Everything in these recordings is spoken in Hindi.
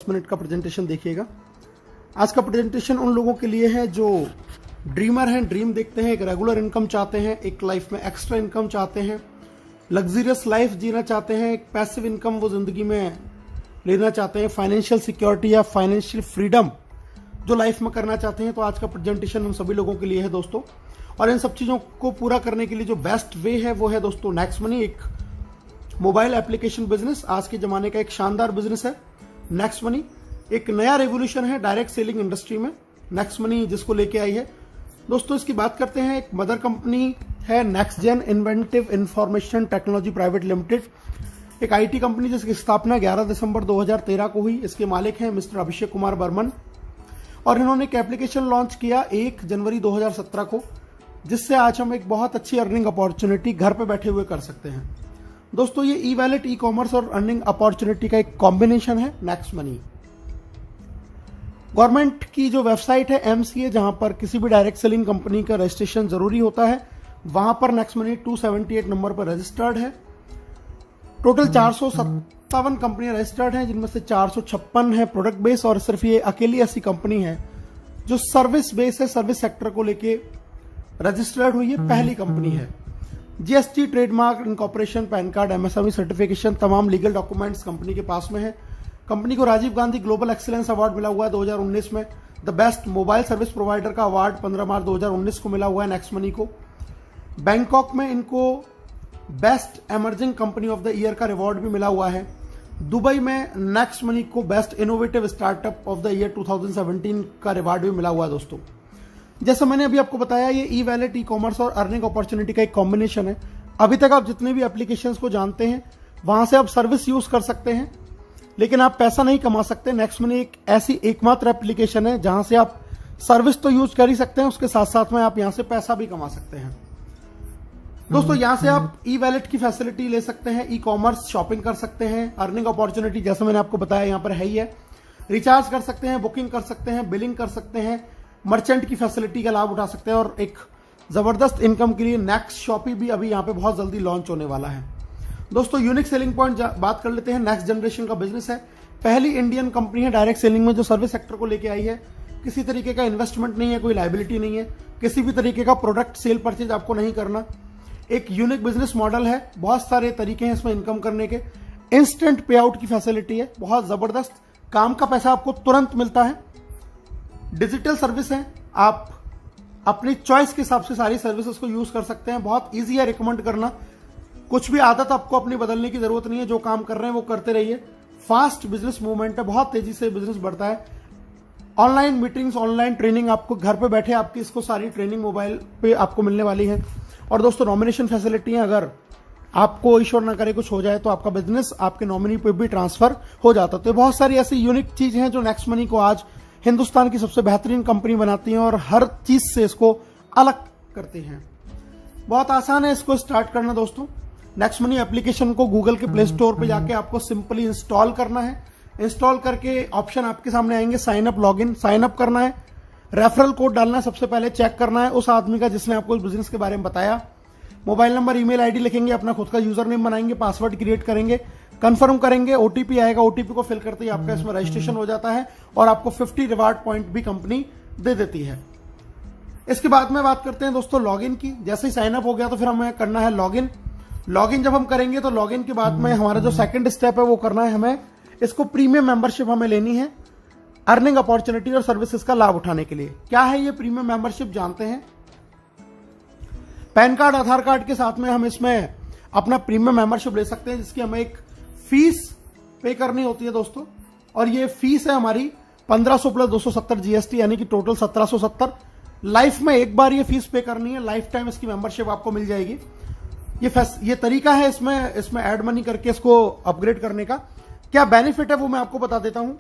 मिनट का प्रेजेंटेशन देखिएगा। आज का प्रेजेंटेशन उन लोगों के लिए है जो ड्रीमर हैं, ड्रीम देखते हैं, एक रेगुलर इनकम चाहते हैं, एक लाइफ में एक्स्ट्रा इनकम चाहते हैं, लग्जरियस लाइफ जीना चाहते हैं, एक पैसिव इनकम वो जिंदगी में लेना चाहते हैं, फाइनेंशियल सिक्योरिटी या फाइनेंशियल फ्रीडम जो लाइफ में करना चाहते हैं। तो आज का प्रेजेंटेशन उन सभी लोगों के लिए है दोस्तों। और इन सब चीजों को पूरा करने के लिए जो बेस्ट वे है वो है दोस्तों नेक्स्ट मनी, एक मोबाइल एप्लीकेशन बिजनेस। आज के जमाने का एक शानदार बिजनेस है नेक्स्ट मनी। एक नया रेवोल्यूशन है डायरेक्ट सेलिंग इंडस्ट्री में नेक्स्ट मनी जिसको लेके आई है दोस्तों। इसकी बात करते हैं। एक मदर कंपनी है next gen inventive information technology private limited, एक आईटी कंपनी जिसकी स्थापना 11 दिसंबर 2013 को हुई। इसके मालिक हैं मिस्टर अभिषेक कुमार बर्मन और इन्होंने एक एप्लीकेशन लॉन्च किया 1 जनवरी 2017 को, जिससे आज हम एक बहुत अच्छी अर्निंग अपॉर्चुनिटी घर पे बैठे हुए कर सकते हैं दोस्तों। ये ई वैलेट, ई कॉमर्स और अर्निंग अपॉर्चुनिटी का एक कॉम्बिनेशन है नेक्स्ट मनी। गवर्नमेंट की जो वेबसाइट है MCA, जहां पर किसी भी डायरेक्ट सेलिंग कंपनी का रजिस्ट्रेशन जरूरी होता है, वहां पर नेक्स्ट मनी 278 नंबर पर रजिस्टर्ड है। टोटल 457 कंपनियां रजिस्टर्ड हैं, जिनमें से 456 है प्रोडक्ट बेस और सिर्फ ये अकेली ऐसी कंपनी है जो सर्विस बेस है, सर्विस सेक्टर को लेके रजिस्टर्ड हुई है, पहली कंपनी है। GST, trademark, incorporation, PAN card, MSME certification, तमाम लीगल डॉक्यूमेंट्स कंपनी के पास में है। कंपनी को Rajiv Gandhi global excellence award मिला हुआ है 2019 में। The best mobile service provider का अवार्ड 15 मार्च 2019 को मिला हुआ है नेक्स्ट मनी को। बैंकॉक में इनको best emerging company of the year का रिवॉर्ड भी मिला हुआ है। दुबई में नेक्स्ट मनी को best innovative startup of the year 2017 का रिवॉर्ड भी मिला हुआ है दोस्तों। जैसा मैंने अभी आपको बताया, ये ई वैलेट, ई कॉमर्स और अर्निंग अपॉर्चुनिटी का एक कॉम्बिनेशन है। अभी तक आप जितने भी एप्लीकेशंस को जानते हैं वहां से आप सर्विस यूज कर सकते हैं, लेकिन आप पैसा नहीं कमा सकते। नेक्स्ट मनी एक ऐसी एकमात्र एप्लीकेशन है जहां से आप सर्विस तो यूज कर ही सकते हैं, उसके साथ साथ में आप यहां से पैसा भी कमा सकते हैं दोस्तों। यहां से आप ई वैलेट की फैसिलिटी ले सकते हैं, ई कॉमर्स शॉपिंग कर सकते हैं, अर्निंग अपॉर्चुनिटी जैसे मैंने आपको बताया यहां पर है ही है, रिचार्ज कर सकते हैं, बुकिंग कर सकते हैं, बिलिंग कर सकते हैं, मर्चेंट की फैसिलिटी का लाभ उठा सकते हैं और एक जबरदस्त इनकम के लिए नेक्स्ट शॉपी भी अभी यहां पे बहुत जल्दी लॉन्च होने वाला है दोस्तों। यूनिक सेलिंग पॉइंट बात कर लेते हैं। नेक्स्ट जनरेशन का बिजनेस है, पहली इंडियन कंपनी है डायरेक्ट सेलिंग में जो सर्विस सेक्टर को लेके आई है। किसी तरीके का इन्वेस्टमेंट नहीं है, कोई लायबिलिटी नहीं है, किसी भी तरीके का प्रोडक्ट सेल परचेज आपको नहीं करना। एक यूनिक बिजनेस मॉडल है, बहुत सारे तरीके हैं इसमें इनकम करने के। इंस्टेंट पे आउट की फैसिलिटी है, बहुत जबरदस्त, काम का पैसा आपको तुरंत मिलता है। डिजिटल सर्विस है, आप अपनी चॉइस के हिसाब से सारी सर्विसेज को यूज कर सकते हैं। बहुत इजी है रिकमेंड करना, कुछ भी आदत आपको अपनी बदलने की जरूरत नहीं है, जो काम कर रहे हैं वो करते रहिए। फास्ट बिजनेस मूवमेंट है, बहुत तेजी से बिजनेस बढ़ता है। ऑनलाइन मीटिंग्स, ऑनलाइन ट्रेनिंग, आपको घर पे बैठे आपकी इसको सारी ट्रेनिंग मोबाइल पे आपको मिलने वाली है। और दोस्तों नॉमिनेशन फैसिलिटी है, अगर आपको ईश्वर ना करे कुछ हो जाए तो आपका बिजनेस आपके नॉमिनी पे भी ट्रांसफर हो जाता है। तो बहुत सारी ऐसी यूनिक चीजें हैं जो नेक्स्ट मनी को आज हिंदुस्तान की सबसे बेहतरीन कंपनी बनाती हैं और हर चीज से इसको अलग करती हैं। बहुत आसान है इसको स्टार्ट करना दोस्तों। नेक्स्ट मनी एप्लीकेशन को गूगल के प्ले स्टोर पे जाके आपको सिंपली इंस्टॉल करना है। इंस्टॉल करके ऑप्शन आपके सामने आएंगे, sign up, login, sign up करना है, रेफरल कोड डालना है, सबसे पहले चेक करना है उस आदमी का जिसने आपको इस बिजनेस के बारे में बताया। मोबाइल नंबर, ईमेल आईडी लिखेंगे, अपना खुद का यूजर नेम बनाएंगे, पासवर्ड क्रिएट करेंगे, कंफर्म करेंगे, ओटीपी आएगा, ओटीपी को फिल करते ही आपका इसमें रजिस्ट्रेशन हो जाता है और आपको 50 रिवार्ड पॉइंट भी कंपनी दे देती है। इसके बाद में बात करते हैं दोस्तों लॉगिन की। जैसे ही साइन अप हो गया तो फिर हमें करना है लॉगिन। लॉगिन जब हम करेंगे तो लॉगिन के बाद में हमारा जो सेकंड स्टेप है वो करना है हमें, इसको प्रीमियम मेंबरशिप हमें लेनी है अर्निंग अपॉर्चुनिटी और सर्विसेज का लाभ उठाने के लिए। क्या है ये प्रीमियम मेंबरशिप जानते हैं। पैन कार्ड, आधार कार्ड के साथ में हम इसमें अपना प्रीमियम मेंबरशिप ले सकते हैं, जिसकी हमें एक फीस पे करनी होती है दोस्तों। और ये फीस है हमारी 1500 प्लस 270 GST, यानी कि टोटल 1770। लाइफ में एक बार ये फीस पे करनी है, लाइफ टाइम इसकी मेंबरशिप आपको मिल जाएगी। ये तरीका है इसमें ऐड मनी करके इसको अपग्रेड करने का। क्या बेनिफिट है वो मैं आपको बता देता हूं।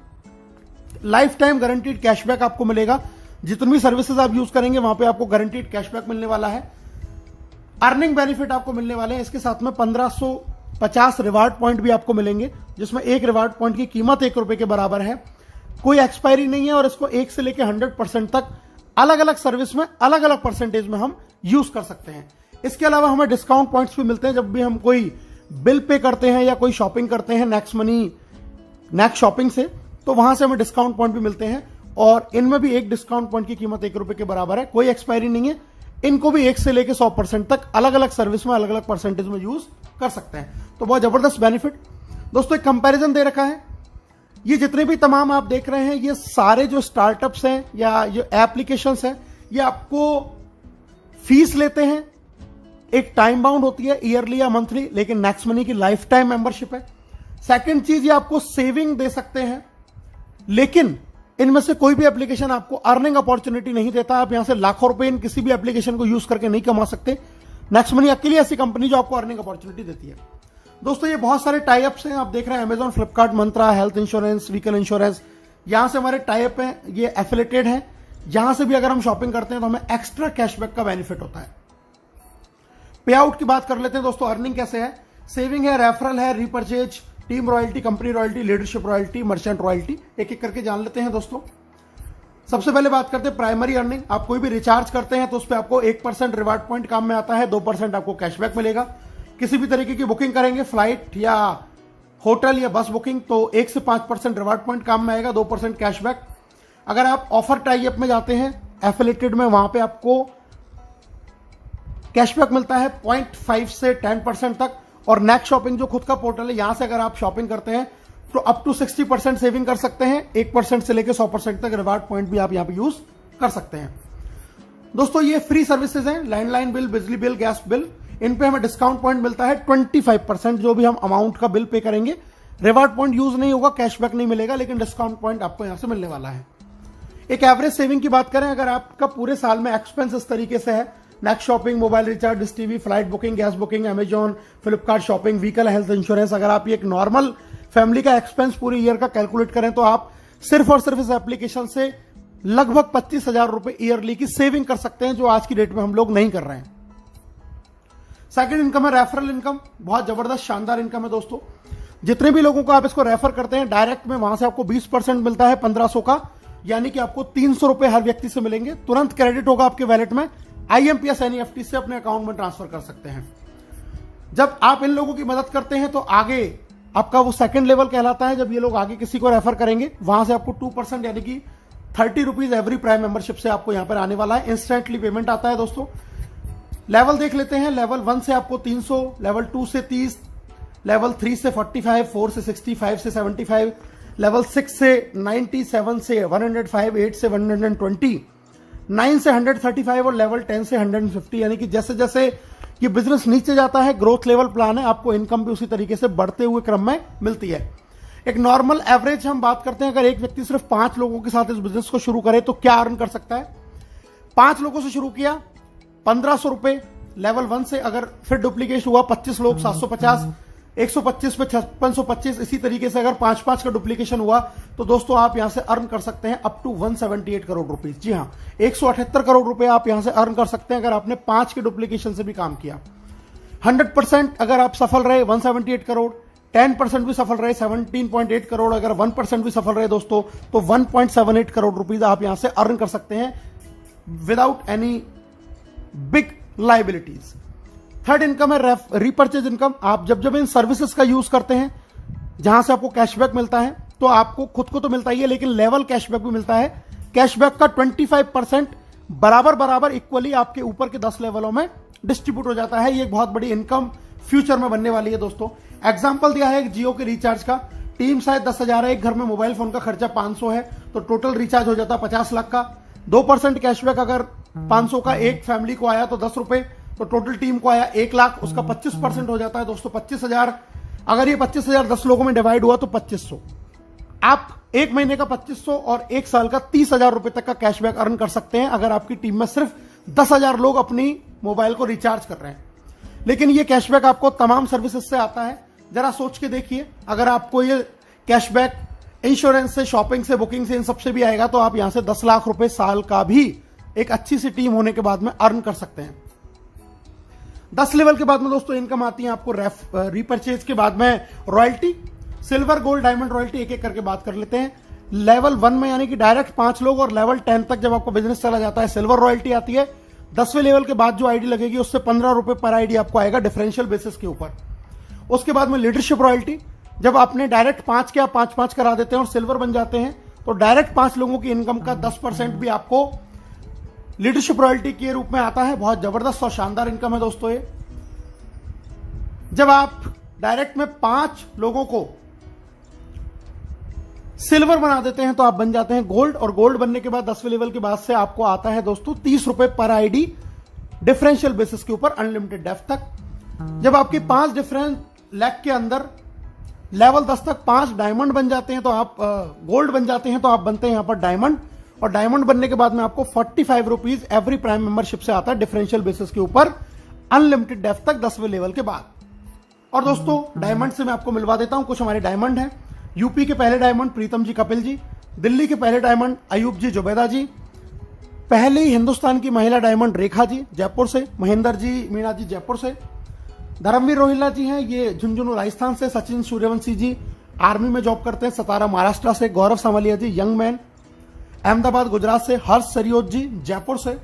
लाइफ टाइम गारंटीड कैशबैक आपको मिलेगा, जितनी भी सर्विसेज आप यूज करेंगे वहां पे आपको गारंटीड कैशबैक मिलने वाला है। अर्निंग बेनिफिट आपको मिलने वाले हैं, इसके साथ में 1550 रिवार्ड पॉइंट भी आपको मिलेंगे, जिसमें एक रिवार्ड पॉइंट की कीमत ₹1 के बराबर है। कोई एक्सपायरी नहीं है और इसको 1 से लेकर 100% तक अलग अलग सर्विस में अलग अलग परसेंटेज में हम यूज कर सकते हैं। इसके अलावा हमें डिस्काउंट पॉइंट्स भी मिलते हैं जब भी हम कोई बिल पे करते हैं या कोई शॉपिंग करते हैं नेक्स्ट शॉपिंग से, तो वहां से हमें डिस्काउंट पॉइंट भी मिलते हैं, और इनमें भी एक डिस्काउंट पॉइंट की कीमत ₹1 के बराबर है, कोई एक्सपायरी नहीं है। इनको भी 1 से लेकर 100% तक अलग अलग सर्विस में अलग अलग परसेंटेज में यूज कर सकते हैं। तो बहुत जबरदस्त बेनिफिट। दोस्तों एक कंपैरिजन दे रखा है, ये जितने भी तमाम आप देख रहे हैं ये सारे जो स्टार्टअप्स हैं या जो एप्लीकेशंस हैं ये आपको फीस लेते हैं, एक टाइम बाउंड होती है ईयरली या मंथली, लेकिन नेक्स्ट मनी की लाइफ टाइम मेंबरशिप है। सेकंड चीज ये आपको सेविंग दे सकते हैं, लेकिन इनमें से कोई भी एप्लीकेशन आपको अर्निंग अपॉर्चुनिटी नहीं देता। आप यहां से लाखों रुपए इन किसी भी एप्लीकेशन को यूज करके नहीं कमा सकते। नेक्स्ट मनी अकेली ऐसी कंपनी जो आपको अर्निंग अपॉर्चुनिटी देती है। दोस्तों ये बहुत सारे टाई अप्स हैं, आप देख रहे हैं अमेजॉन, फ्लिपकार्ट, मंत्रा, हेल्थ इंश्योरेंस, व्हीकल इंश्योरेंस, यहां से हमारे टाई अप हैं, ये एफिलेटेड हैं। यहां से भी अगर हम शॉपिंग करते हैं तो हमें एक्स्ट्रा कैशबैक का बेनिफिट होता है। पे आउट की बात कर लेते हैं दोस्तों, अर्निंग कैसे है। सेविंग है, रेफरल है, repurchase, team royalty, company royalty, leadership royalty, merchant royalty, एक एक करके जान लेते हैं दोस्तों। सबसे पहले बात करते हैं प्राइमरी अर्निंग। आप कोई भी रिचार्ज करते हैं तो उस पर आपको 1% रिवार्ड पॉइंट काम में आता है, 2% आपको कैशबैक मिलेगा। किसी भी तरीके की बुकिंग करेंगे, फ्लाइट या होटल या बस बुकिंग, तो 1 से 5% रिवार्ड पॉइंट काम में आएगा, 2% कैशबैक। अगर आप ऑफर टाई अप में जाते हैं एफिलेटेड में, वहां पे आपको कैशबैक मिलता है 0.5 से 10% तक। और नेक्स्ट शॉपिंग जो खुद का पोर्टल है, यहां से अगर आप शॉपिंग करते हैं तो अप टू 60% सेविंग कर सकते हैं। 1% से लेकर 100% तक रिवार्ड पॉइंट भी आप यहां पे यूज कर सकते हैं। दोस्तों ये फ्री सर्विसेज हैं, लैंडलाइन बिल, बिजली बिल, गैस बिल, इन पे हमें डिस्काउंट पॉइंट मिलता है 25%। जो भी हम अमाउंट का बिल पे करेंगे, रिवार्ड पॉइंट यूज नहीं होगा, कैशबैक नहीं मिलेगा, लेकिन डिस्काउंट पॉइंट आपको यहां से मिलने वाला है। एक एवरेज सेविंग की बात करें, अगर आपका पूरे साल में एक्सपेंस इस तरीके से है, next shopping, mobile recharge, dish TV, flight booking, gas booking, Amazon, Flipkart shopping, vehicle, health insurance, अगर आप ये एक नॉर्मल फैमिली का एक्सपेंस पूरे ईयर का कैलकुलेट करें तो आप सिर्फ और सिर्फ इस एप्लीकेशन से लगभग 25,000 रुपए ईयरली की सेविंग कर सकते हैं, जो आज की डेट में हम लोग नहीं कर रहे हैं। सेकंड इनकम है रेफरल इनकम, बहुत जबरदस्त शानदार इनकम है दोस्तों। जितने भी लोगों को आप इसको रेफर करते हैं डायरेक्ट में, वहां से आपको 20% मिलता है 1500 का, यानी कि आपको 300 रुपए हर व्यक्ति से मिलेंगे, तुरंत क्रेडिट होगा आपके वैलेट में। IMPS NEFT से अपने अकाउंट में ट्रांसफर कर सकते हैं। जब आप इन लोगों की मदद करते हैं तो आगे आपका वो सेकंड लेवल कहलाता है। जब ये लोग आगे किसी को रेफर करेंगे, वहां से आपको 2% यानी कि 30 रुपीज एवरी प्राइम मेंबरशिप से आपको यहां पर आने वाला है। इंस्टेंटली पेमेंट आता है दोस्तों। लेवल देख लेते हैं, लेवल 1 से आपको 300, लेवल 2 से 30, लेवल 3 से 45, 4 से 60, 5 से 75, लेवल 6 से 90, 7 से 105, 8 से 120, 9 से 135 और लेवल 10 से 150। यानी कि जैसे जैसे ये बिजनेस नीचे जाता है, ग्रोथ लेवल प्लान है, आपको इनकम भी उसी तरीके से बढ़ते हुए क्रम में मिलती है। एक नॉर्मल एवरेज हम बात करते हैं, अगर एक व्यक्ति सिर्फ 5 लोगों के साथ इस बिजनेस को शुरू करे तो क्या अर्न कर सकता है। 5 लोगों से शुरू किया, 1500 रुपए लेवल 1 से, अगर फिर डुप्लीकेट हुआ 25 लोग 750, 125 पे 5625, इसी तरीके से अगर 5-5 का डुप्लीकेशन हुआ तो दोस्तों आप यहां से अर्न कर सकते हैं अप टू 178 करोड़ रुपीज। जी हां, 178 करोड़ रुपए आप यहां से अर्न कर सकते हैं अगर आपने 5 के डुप्लीकेशन से भी काम किया। 100% अगर आप सफल रहे 178 करोड़, 10% भी सफल रहे 17.8 करोड़, अगर 1% भी सफल रहे दोस्तों तो 1.78 करोड़ रुपीज आप यहां से अर्न कर सकते हैं without any big liabilities. Third income है रीपर्चेज इनकम। आप जब जब इन सर्विसेज का यूज करते हैं, जहां से आपको कैशबैक मिलता है, तो आपको खुद को तो मिलता ही है, लेकिन लेवल कैशबैक भी मिलता है। कैशबैक का 25% बराबर बराबर इक्वली आपके ऊपर के 10 लेवलों में डिस्ट्रीब्यूट हो जाता है। ये एक बहुत बड़ी इनकम फ्यूचर में बनने वाली है दोस्तों। एग्जाम्पल दिया है एक जियो के रिचार्ज का, टीम शायद 10,000 है, एक घर में मोबाइल फोन का खर्चा 500 है, तो टोटल रिचार्ज हो जाता है 50 लाख का। 2% कैशबैक अगर 500 का एक फैमिली को आया तो 10 रुपए, तो टोटल टीम को आया 1 लाख, उसका 25% हो जाता है दोस्तों 25,000। अगर ये 25,000 10 लोगों में डिवाइड हुआ तो 2500। आप एक महीने का 2500 और एक साल का 30,000 रुपए तक का कैशबैक अर्न कर सकते हैं अगर आपकी टीम में सिर्फ 10,000 लोग अपनी मोबाइल को रिचार्ज कर रहे हैं। लेकिन ये कैशबैक आपको तमाम सर्विसेज से आता है। जरा सोच के देखिए, अगर आपको ये कैशबैक इंश्योरेंस से, शॉपिंग से, बुकिंग से, इन सबसे भी आएगा तो आप यहां से 10 लाख रुपए साल का भी एक अच्छी सी टीम होने के बाद में अर्न कर सकते हैं। 10 लेवल के बाद में दोस्तों इनकम आती है आपको रीपरचेज के बाद में royalty, silver, gold, diamond royalty, एक एक करके बात कर लेते हैं। लेवल 1 में यानी कि डायरेक्ट 5 लोग, और लेवल 10 तक जब आपको बिजनेस चला जाता है सिल्वर रॉयल्टी आती है। 10वें लेवल के बाद जो आईडी लगेगी उससे 15 रुपए पर आईडी आपको आएगा डिफरेंशियल बेसिस के ऊपर। उसके बाद में लीडरशिप रॉयल्टी, जब आपने डायरेक्ट 5 के आप 5-5 करा देते हैं और सिल्वर बन जाते हैं, तो डायरेक्ट 5 लोगों की इनकम का 10% भी आपको लीडरशिप रॉयल्टी के रूप में आता है। बहुत जबरदस्त और शानदार इनकम है दोस्तों ये। जब आप डायरेक्ट में 5 लोगों को सिल्वर बना देते हैं तो आप बन जाते हैं गोल्ड, और गोल्ड बनने के बाद 10वें लेवल के बाद से आपको आता है दोस्तों 30 रुपए पर आईडी डिफरेंशियल बेसिस के ऊपर अनलिमिटेड डेप्थ तक। जब आपके 5 डिफरेंट लेग के अंदर लेवल 10 तक 5 डायमंड बन जाते हैं तो आप गोल्ड बन जाते हैं, तो आप बनते हैं यहां पर डायमंड, और डायमंड बनने के बाद में आपको 45 रुपीज एवरी प्राइम मेंबरशिप से आता है डिफरेंशियल बेसिस के ऊपर अनलिमिटेड डेप्थ तक 10वें लेवल के बाद। और दोस्तों डायमंड से मैं आपको मिलवा देता हूं कुछ हमारे डायमंड हैं। यूपी के पहले डायमंड प्रीतम जी कपिल जी, दिल्ली के पहले डायमंड अयूब जी जुबैदा जी, पहली हिंदुस्तान की महिला डायमंड रेखा जी जयपुर से, महेंद्र जी मीणा जी जयपुर से, धर्मवीर रोहिल्ला जी हैं ये झुंझुनू राजस्थान से, सचिन सूर्यवंशी जी आर्मी में जॉब करते हैं सतारा महाराष्ट्र से, गौरव सामलिया जी यंग मैन अहमदाबाद गुजरात से, हर्ष सरियोत जी जयपुर से,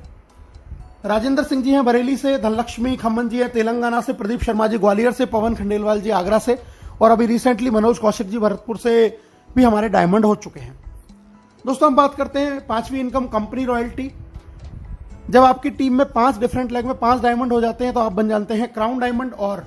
राजेंद्र सिंह जी हैं बरेली से, धनलक्ष्मी खम्मन जी है तेलंगाना से, प्रदीप शर्मा जी ग्वालियर से, पवन खंडेलवाल जी आगरा से, और अभी रिसेंटली मनोज कौशिक जी भरतपुर से भी हमारे डायमंड हो चुके हैं। दोस्तों हम बात करते हैं 5वीं इनकम कंपनी रॉयल्टी। जब आपकी टीम में 5 डिफरेंट लेग में 5 डायमंड हो जाते हैं तो आप बन जाते हैं क्राउन डायमंड, और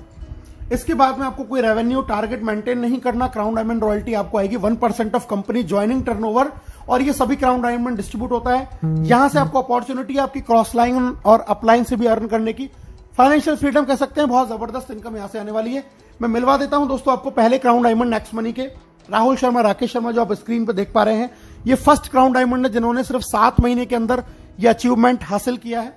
इसके बाद में आपको कोई रेवेन्यू टारगेट मेंटेन नहीं करना। क्राउन डायमंड रॉयल्टी आपको आएगी 1% ऑफ कंपनी ज्वाइनिंग टर्नओवर, और ये सभी क्राउन डायमंड डिस्ट्रीब्यूट होता है। यहां से आपको अपॉर्चुनिटी आपकी क्रॉस लाइन और अपलाइन से भी अर्न करने की, फाइनेंशियल फ्रीडम कह सकते हैं। बहुत जबरदस्त इनकम यहां से आने वाली है। मैं मिलवा देता हूं दोस्तों आपको पहले क्राउन डायमंड नेक्स्ट मनी के राहुल शर्मा राकेश शर्मा जो आप स्क्रीन पर देख पा रहे हैं, ये फर्स्ट क्राउन डायमंड है जिन्होंने सिर्फ 7 महीने के अंदर ये अचीवमेंट हासिल किया है,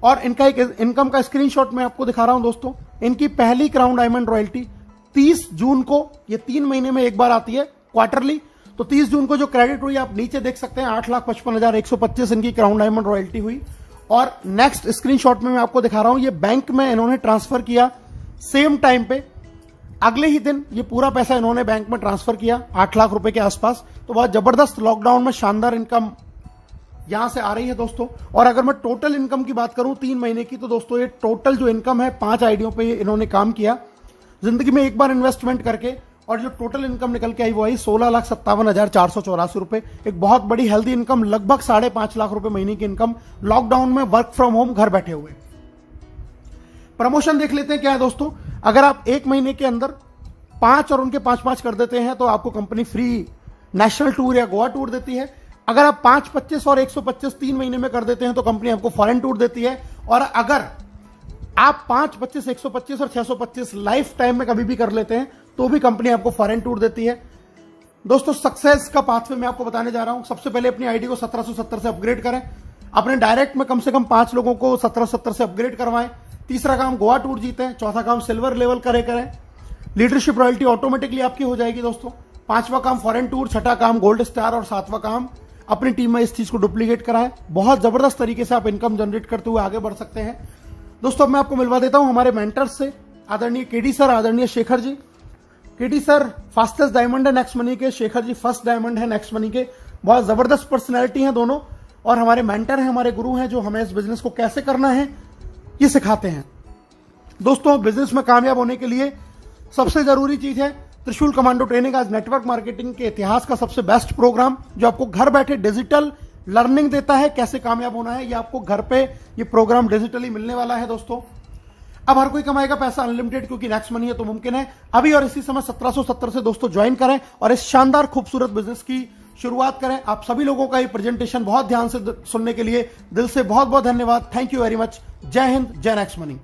और इनका एक इनकम का स्क्रीनशॉट मैं आपको दिखा रहा हूं दोस्तों। इनकी पहली क्राउन डायमंड रॉयल्टी 30 जून को, ये 3 महीने में एक बार आती है क्वार्टरली, तो 30 जून को जो क्रेडिट हुई आप नीचे देख सकते हैं 8,55,125 इनकी क्राउन डायमंड रॉयल्टी हुई। और नेक्स्ट स्क्रीनशॉट में मैं आपको दिखा रहा हूं, ये बैंक में इन्होंने ट्रांसफर किया सेम टाइम पे, अगले ही दिन ये पूरा पैसा इन्होंने बैंक में ट्रांसफर किया 8 लाख रुपए के आसपास। तो बहुत जबरदस्त लॉकडाउन में शानदार इनकम यहां से आ रही है दोस्तों। और अगर मैं टोटल इनकम की बात करूं 3 महीने की, तो दोस्तों ये टोटल जो इनकम है 5 आईडियों पे इन्होंने काम किया जिंदगी में एक बार इन्वेस्टमेंट करके, और जो टोटल इनकम निकल के आई वो आई 16,57,484 रुपए। एक बहुत बड़ी हेल्दी इनकम, लगभग 5.5 लाख रुपए महीने की इनकम लॉकडाउन में वर्क फ्रॉम होम घर बैठे हुए। प्रमोशन देख लेते हैं क्या है दोस्तों। अगर आप 1 महीने के अंदर 5 और उनके 5-5 कर देते हैं तो आपको कंपनी फ्री नेशनल टूर या गोवा टूर देती है। अगर आप 5, 25 और 125 3 महीने में कर देते हैं तो कंपनी आपको फॉरेन टूर देती है। और अगर आप 5, 25, 125 और 625 लाइफ टाइम में कभी भी कर लेते हैं तो भी कंपनी आपको फॉरेन टूर देती है। दोस्तों सक्सेस का पाथवे मैं आपको बताने जा रहा हूं। सबसे पहले अपनी आईडी को 1770 से अपग्रेड करें, अपने डायरेक्ट में कम से कम 5 लोगों को 1770 से अपग्रेड करवाएं। तीसरा काम गोवा टूर जीतें। चौथा काम सिल्वर लेवल करें। लीडरशिप रॉयल्टी ऑटोमेटिकली आपकी हो जाएगी दोस्तों। 5वां काम फॉरेन टूर, 6ठा काम गोल्ड स्टार, और 7वां काम अपनी टीम में इस चीज को डुप्लीकेट कराएं। बहुत जबरदस्त तरीके से आप इनकम जनरेट करते हुए आगे बढ़ सकते हैं दोस्तों। मैं आपको मिलवा देता हूं हमारे मेंटर्स से, आदरणीय केडी सर, आदरणीय Shekhar ji. KD sir fastest diamond है नेक्स्ट मनी के, शेखर जी फर्स्ट डायमंड है नेक्स्ट मनी के। बहुत जबरदस्त पर्सनैलिटी है दोनों, और हमारे मेंटर हैं, हमारे गुरु हैं जो हमें इस बिजनेस को कैसे करना है ये सिखाते हैं। दोस्तों बिजनेस में कामयाब होने के लिए सबसे जरूरी चीज है त्रिशूल कमांडो ट्रेनिंग, आज नेटवर्क मार्केटिंग के इतिहास का सबसे बेस्ट प्रोग्राम जो आपको घर बैठे डिजिटल लर्निंग देता है कैसे कामयाब होना है। ये आपको घर पे ये प्रोग्राम डिजिटली मिलने वाला है दोस्तों। अब हर कोई कमाएगा पैसा अनलिमिटेड, क्योंकि नेक्स्ट मनी है तो मुमकिन है। अभी और इसी समय 1770 से दोस्तों ज्वाइन करें और इस शानदार खूबसूरत बिजनेस की शुरुआत करें। आप सभी लोगों का ये प्रेजेंटेशन बहुत ध्यान से सुनने के लिए दिल से बहुत बहुत धन्यवाद। Thank you very much. जय हिंद, जय नेक्स्ट मनी।